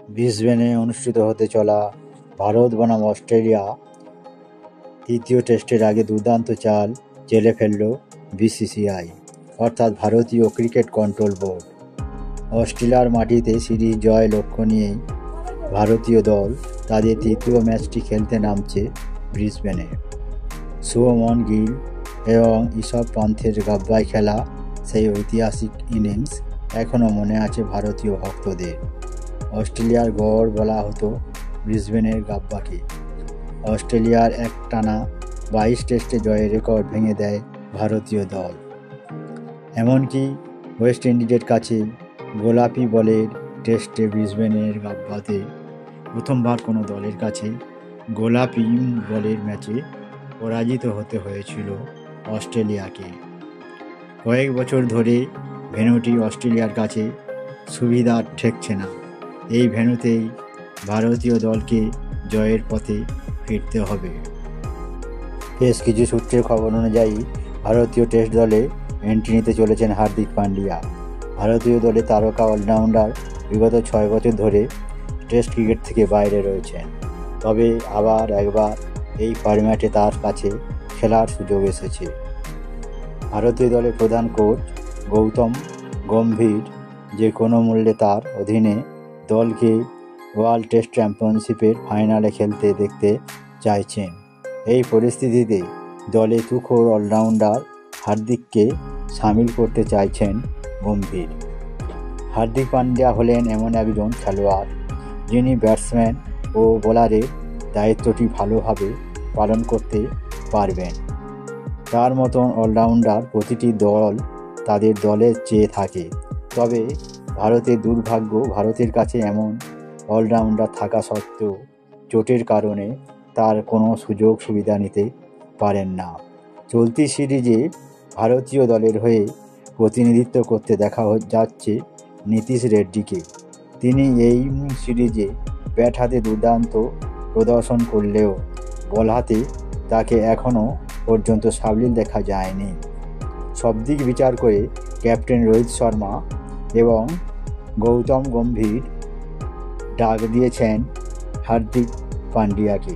ব্রিসবেনে অনুষ্ঠিত হতে চলা ভারত বনাম অস্ট্রেলিয়া তৃতীয় টেস্টের আগে দুর্দান্ত চাল চেলে ফেলল বিসিসিআই অর্থাৎ ভারতীয় ক্রিকেট কন্ট্রোল বোর্ড। অস্ট্রেলিয়ার মাটিতে সিরিজ জয় লক্ষ্য নিয়েই ভারতীয় দল তাদের তৃতীয় ম্যাচটি খেলতে নামছে ব্রিসবেনে। শুভমন গিল এবং ঋষভ পান্থের গাব্বায় খেলা সেই ঐতিহাসিক ইনিংস এখনও মনে আছে ভারতীয় ভক্তদের। অস্ট্রেলিয়ার গড় বলা হতো ব্রিসবেনের গাব্বাকে। অস্ট্রেলিয়ার একটানা 22 টেস্টে জয়ের রেকর্ড ভেঙে দেয় ভারতীয় দল। এমনকি ওয়েস্ট ইন্ডিজের কাছে গোলাপি বলের টেস্টে ব্রিসবেনের গাব্বাতে প্রথমবার কোনো দলের কাছে গোলাপি বলের ম্যাচে পরাজিত হতে হয়েছিল অস্ট্রেলিয়াকে। কয়েক বছর ধরে ভেন্যুটি অস্ট্রেলিয়ার কাছে সুবিধার ঠেকছে না। এই ভেন্যুতেই ভারতীয় দলকে জয়ের পথে ফিরতে হবে। বেশ কিছু সূত্রের খবর অনুযায়ী ভারতীয় টেস্ট দলে এন্ট্রি নিতে চলেছেন হার্দিক পান্ডিয়া। ভারতীয় দলে তারকা অলরাউন্ডার বিগত 6 বছর ধরে টেস্ট ক্রিকেট থেকে বাইরে রয়েছেন, তবে আবার একবার এই ফরম্যাটে তার কাছে খেলার সুযোগ এসেছে। ভারতীয় দলের প্রধান কোচ গৌতম গম্ভীর যে কোনো মূল্যে তার অধীনে দলকে ওয়ার্ল্ড টেস্ট চ্যাম্পিয়নশিপের ফাইনালে খেলতে দেখতে চাইছেন। এই পরিস্থিতিতে দলে তুখোড় অলরাউন্ডার হার্দিককে সামিল করতে চাইছেন গম্ভীর। হার্দিক পান্ডিয়া হলেন এমন একজন খেলোয়াড় যিনি ব্যাটসম্যান ও বোলারের দায়িত্বটি ভালোভাবে পালন করতে পারবেন। তার মতন অলরাউন্ডার প্রতিটি দল তাদের দলে চেয়ে থাকে, তবে ভারতের দুর্ভাগ্য, ভারতের কাছে এমন অলরাউন্ডার থাকা সত্ত্বেও চোটের কারণে তার কোনো সুযোগ সুবিধা নিতে পারেন না। চলতি সিরিজে ভারতীয় দলের হয়ে প্রতিনিধিত্ব করতে দেখা যাচ্ছে নীতিশ রেড্ডিকে। তিনি এই সিরিজে ব্যাট হাতে দুর্দান্ত প্রদর্শন করলেও বল হাতে তাকে এখনও পর্যন্ত সাবলীল দেখা যায়নি। সব দিক বিচার করে ক্যাপ্টেন রোহিত শর্মা এবং গৌতম গম্ভীর ডাক দিয়েছেন হার্দিক পান্ডিয়াকে।